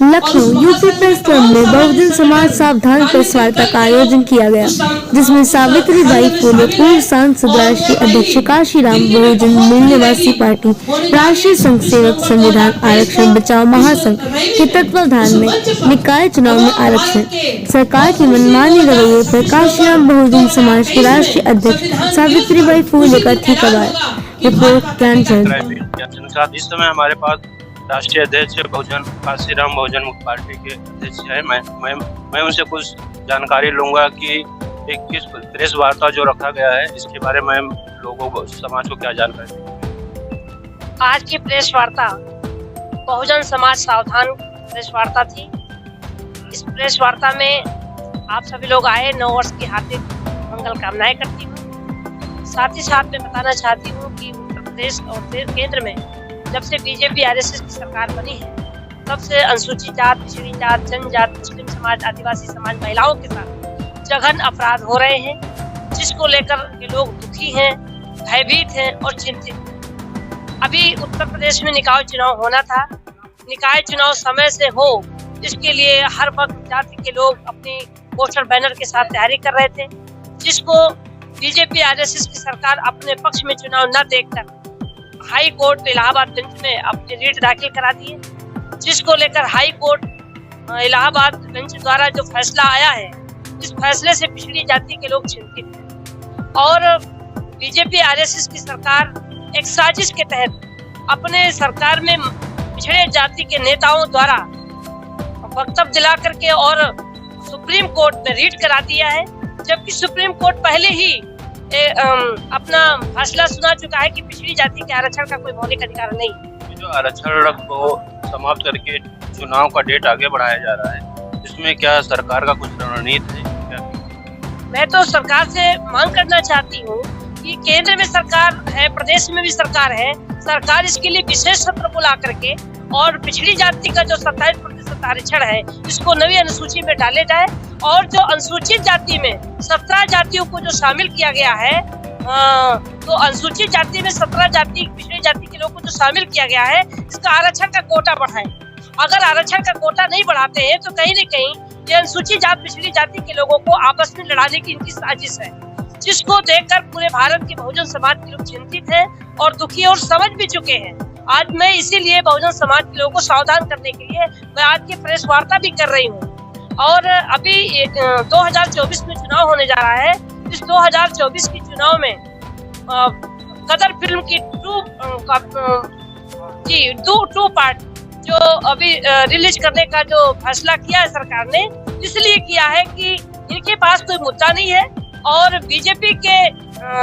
Lucknow UP press club में बहुजन समाज सावधान press वार्ता का आयोजन किया गया, जिसमें सावित्रीबाई फुले पूर्व सांसद, राष्ट्रीय अध्यक्ष काशीराम, बहुजन मूल निवासी पार्टी, राष्ट्रीय संघ सेवक संविधान आरक्षण बचाओ महासंघ के तत्वावधान में निकाय चुनाव में आरक्षण, सरकार की मनमानी रवैये पर काशीराम बहुजन समाज के राष्ट्रीय अध्यक्ष सावित्रीबाई फुले का थी कबाड़। रिपोर्ट ज्ञानचंद। इस समय हमारे पास राष्ट्रीय अध्यक्ष बहुजन काशीराम बहुजन मुक्त पार्टी के अध्यक्ष है। मैं उनसे कुछ जानकारी लूंगा कि एक किस प्रेस वार्ता जो रखा गया है इसके बारे में लोगों को, समाज को क्या जानकारी। आज की प्रेस वार्ता बहुजन समाज सावधान प्रेस वार्ता थी। इस प्रेस वार्ता में आप सभी लोग आए, 9 वर्ष की हार्दिक मंगल कामनाएं करती हूँ। साथ ही साथ मैं बताना चाहती हूँ कि उत्तर प्रदेश और केंद्र में जब से बीजेपी आरएसएस की सरकार बनी है, तब से अनुसूचित जात, पिछड़ी जात, जनजात, मुस्लिम समाज, आदिवासी समाज, महिलाओं के साथ जघन्य अपराध हो रहे हैं, जिसको लेकर के लोग दुखी हैं, भयभीत हैं और चिंतित। अभी उत्तर प्रदेश में निकाय चुनाव होना था। निकाय चुनाव समय से हो, इसके लिए हर वक्त जाति के लोग अपनी पोस्टर बैनर के साथ तैयारी कर रहे थे, जिसको बीजेपी आरएसएस की सरकार अपने पक्ष में चुनाव न देखकर हाई कोर्ट इलाहाबाद बेंच में अपनी रीट दाखिल करा दी है, जिसको लेकर हाई कोर्ट इलाहाबाद बेंच द्वारा जो फैसला आया है, इस फैसले से पिछड़ी जाति के लोग चिंतित हैं। और बीजेपी आरएसएस की सरकार एक साजिश के तहत अपने सरकार में पिछड़े जाति के नेताओं द्वारा वक्तव्य दिला करके और सुप्रीम कोर्ट में रीट करा दिया है, जबकि सुप्रीम कोर्ट पहले ही अपना फैसला सुना चुका है कि पिछड़ी जाति के आरक्षण का कोई मौलिक अधिकार नहीं। जो आरक्षण को समाप्त करके चुनाव का डेट आगे बढ़ाया जा रहा है, इसमें क्या सरकार का कुछ रणनीति है? मैं तो सरकार से मांग करना चाहती हूँ कि केंद्र में सरकार है, प्रदेश में भी सरकार है, सरकार इसके लिए विशेष सत्र बुला करके और पिछड़ी जाति का जो 27% आरक्षण है, इसको नवी अनुसूची में डाले जाए और जो अनुसूचित जाति में 17 जातियों को जो शामिल किया गया है, तो अनुसूचित जाति में 17 जाति पिछड़ी जाति के लोगों को जो शामिल किया गया है, इसका आरक्षण का कोटा बढ़ाएं। अगर आरक्षण का कोटा नहीं बढ़ाते हैं तो कहीं न कहीं ये अनुसूचित जाति पिछड़ी जाति के लोगों को आपस में लड़ाने की इनकी साजिश है, जिसको देखकर पूरे भारत के बहुजन समाज के लोग चिंतित हैं और दुखी और समझ भी चुके हैं। आज मैं इसीलिए बहुजन समाज के लोगों को सावधान करने के लिए मैं आज की प्रेस वार्ता भी कर रही हूँ। और अभी 2024 में चुनाव होने जा रहा है। इस 2024 की चुनाव में गदर फिल्म की टू पार्ट जो अभी रिलीज करने का जो फैसला किया है सरकार ने, इसलिए किया है कि इनके पास कोई मुद्दा नहीं है और बीजेपी के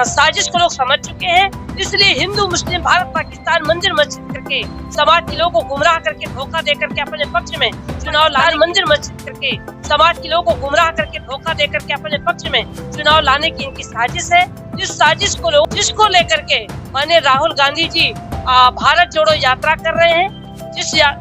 साजिश को लोग समझ चुके हैं। इसलिए हिंदू, मुस्लिम, भारत, पाकिस्तान, मंदिर मस्जिद करके समाज के लोगों को गुमराह करके धोखा दे करके अपने पक्ष में चुनाव लाने, मंदिर मस्जिद करके समाज के लोगों को गुमराह करके धोखा दे करके अपने पक्ष में चुनाव लाने की इनकी साजिश है। इस साजिश को लोग, जिसको लेकर के माननीय राहुल गांधी जी भारत जोड़ो यात्रा कर रहे हैं,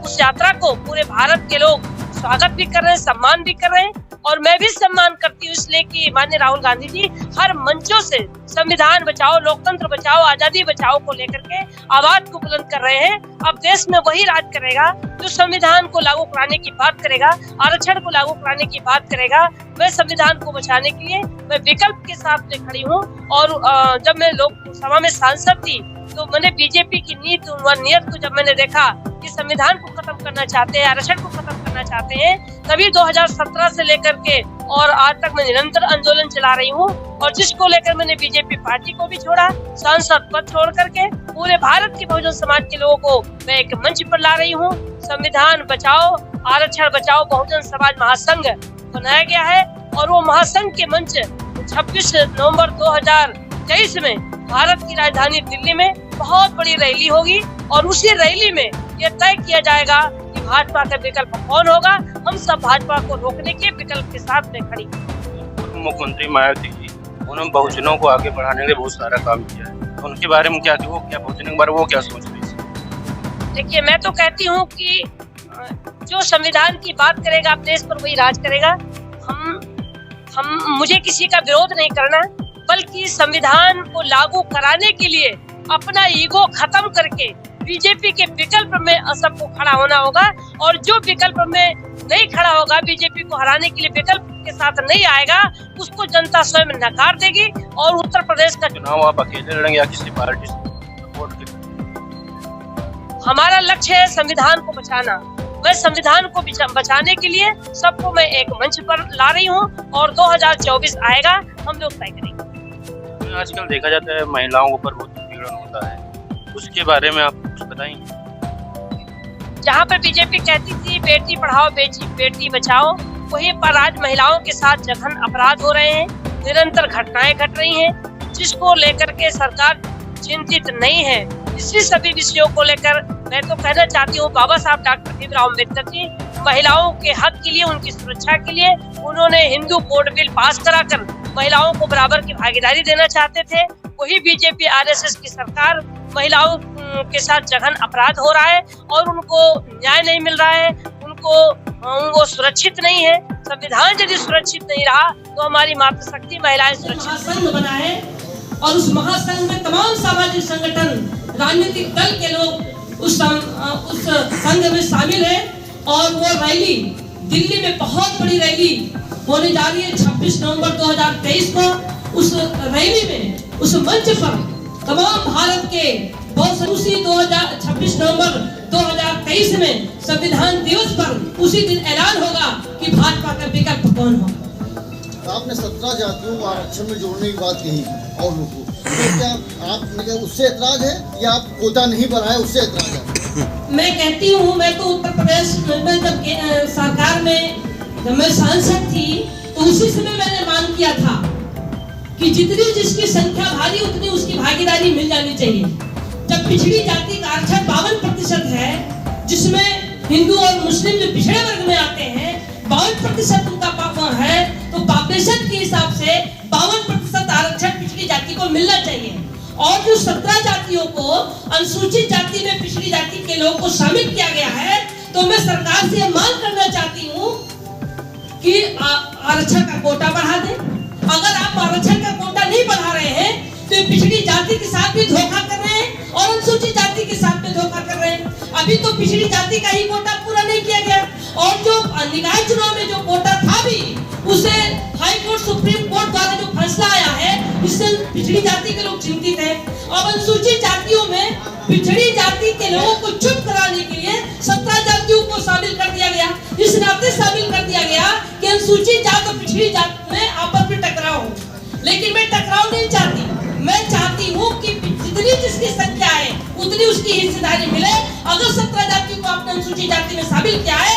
उस यात्रा को पूरे भारत के लोग स्वागत भी कर रहे हैं, सम्मान भी कर रहे हैं और मैं भी सम्मान करती हूँ, इसलिए कि माननीय राहुल गांधी जी हर मंचों से संविधान बचाओ, लोकतंत्र बचाओ, आजादी बचाओ को लेकर के आवाज को बुलंद कर रहे हैं। अब देश में वही राज करेगा जो संविधान को लागू कराने की बात करेगा, आरक्षण को लागू कराने की बात करेगा। मैं संविधान को बचाने के लिए मैं विकल्प के साथ में खड़ी हूँ और जब मैं लोकसभा में सांसद थी तो मैंने बीजेपी की नीति व नियत को जब मैंने देखा कि संविधान को खत्म करना चाहते हैं, आरक्षण को खत्म करना चाहते हैं, तभी 2017 से लेकर के और आज तक मैं निरंतर आंदोलन चला रही हूँ और जिसको लेकर मैंने बीजेपी पार्टी को भी छोड़ा, सांसद पद छोड़ करके पूरे भारत के बहुजन समाज के लोगों को मैं एक मंच पर ला रही हूँ। संविधान बचाओ, आरक्षण बचाओ बहुजन समाज महासंघ बनाया गया है और वो महासंघ के मंच 26 नवंबर 2023 में भारत की राजधानी दिल्ली में बहुत बड़ी रैली होगी और उसी रैली में यह तय किया जाएगा कि भाजपा का विकल्प कौन होगा। हम सब भाजपा को रोकने के विकल्प के साथ में खड़ी। मुख्यमंत्री मायावती जी, उन्होंने बहुजनों को आगे बढ़ाने के लिए बहुत सारा काम किया है, तो उनके बारे में क्या बहुजन के बारे में वो क्या सोच रही है? देखिए, मैं तो कहती हूँ कि जो संविधान की बात करेगा अपने देश पर वही राज करेगा। मुझे किसी का विरोध नहीं करना, बल्कि संविधान को लागू कराने के लिए अपना ईगो खत्म करके बीजेपी के विकल्प में सबको खड़ा होना होगा और जो विकल्प में नहीं खड़ा होगा, बीजेपी को हराने के लिए विकल्प के साथ नहीं आएगा, उसको जनता स्वयं नकार देगी। और उत्तर प्रदेश का चुनाव आप अकेले लड़ेंगे या किसी पार्टी से सपोर्ट के? हमारा लक्ष्य है संविधान को बचाना। मैं संविधान को बचाने के लिए सबको मैं एक मंच पर ला रही हूँ और 2024 आएगा, हम लोग तय करेंगे। आजकल देखा जाता है महिलाओं के ऊपर बहुत उत्पीड़न होता है, उसके बारे में आप कुछ बताएंगे? जहाँ पर बीजेपी कहती थी बेटी पढ़ाओ बेटी बचाओ, वहीं पर आज महिलाओं के साथ जघन्य अपराध हो रहे हैं, निरंतर घटनाएं घट रही हैं, जिसको लेकर के सरकार चिंतित नहीं है। इसी सभी विषयों को लेकर मैं तो कहना चाहती हूँ, बाबा साहब डॉक्टर भीमराव अम्बेडकर जी महिलाओं के हक के लिए, उनकी सुरक्षा के लिए उन्होंने हिंदू कोड बिल पास कराकर महिलाओं को बराबर की भागीदारी देना चाहते थे। वही बीजेपी आरएसएस की सरकार महिलाओं के साथ जघन्य अपराध हो रहा है और उनको न्याय नहीं मिल रहा है, उनको सुरक्षित नहीं है। संविधान यदि सुरक्षित नहीं रहा तो हमारी मातृशक्ति महिलाएं सुरक्षित महासंघ बना है और उस महासंघ में तमाम सामाजिक संगठन, राजनीतिक दल के लोग उस संघ में शामिल है। और वो रैली दिल्ली में बहुत बड़ी रैली होने जा रही है 26 नवंबर 2023 को। उस रैली में, उस मंच पर तमाम भारत के बहुत उसी 26 नवंबर 2023 में संविधान दिवस पर उसी दिन ऐलान होगा कि भाजपा का विकल्प कौन होगा। आपने 17 जातियों को आरक्षण में जोड़ने की बात कही और लोगों, तो क्या आपने कहा उससे ऐतराज है या आप कोटा नहीं बढ़ाए उससे ऐतराज है? मैं कहती हूँ, मैं तो उत्तर प्रदेश में जब सरकार में जब मैं सांसद थी तो उसी समय मैंने मांग किया था कि जितनी जिसकी संख्या भारी उतनी उसकी भागीदारी मिल जानी चाहिए। जब पिछड़ी जाति का आरक्षण 52% है, जिसमें हिंदू और मुस्लिम जो पिछड़े वर्ग में आते हैं 52% उनका पापा है, तो पॉपुलेशन के हिसाब से 52% आरक्षण पिछड़ी जाति को मिलना चाहिए। और जो 17 जातियों को अनुसूचित जाति में पिछड़ी जाति के लोगों को शामिल किया गया है, तो मैं सरकार से मांग करना चाहती हूँ कि आरक्षण का कोटा बढ़ा दें। अगर आप आरक्षण का कोटा नहीं बढ़ा रहे हैं तो पिछड़ी जाति के साथ भी धोखा कर रहे हैं और अनुसूचित जाति के साथ भी धोखा कर रहे हैं। अभी तो पिछड़ी जाति का ही कोटा पूरा नहीं किया गया और जो निकाय चुनाव में जो कोटा था भी उसे हाई कोर्ट, सुप्रीम कोर्ट द्वारा जो फैसला आया है, इससे पिछड़ी जाति के लोग चिंतित हैं। अब अनुसूचित जातियों में पिछड़ी जाति के लोगों को चुप कराने के लिए 17 जातियों को शामिल कर दिया गया। इस नाते शामिल कर दिया गया कि अनुसूचित जात और पिछड़ी जात में आपस में टकराव हो। लेकिन मैं टकराव नहीं चाहती, मैं चाहती हूँ कि जितनी जिसकी संख्या है उतनी उसकी हिस्सेदारी मिले। अगर 17 जातियों को आपने अनुसूचित जाति में शामिल किया है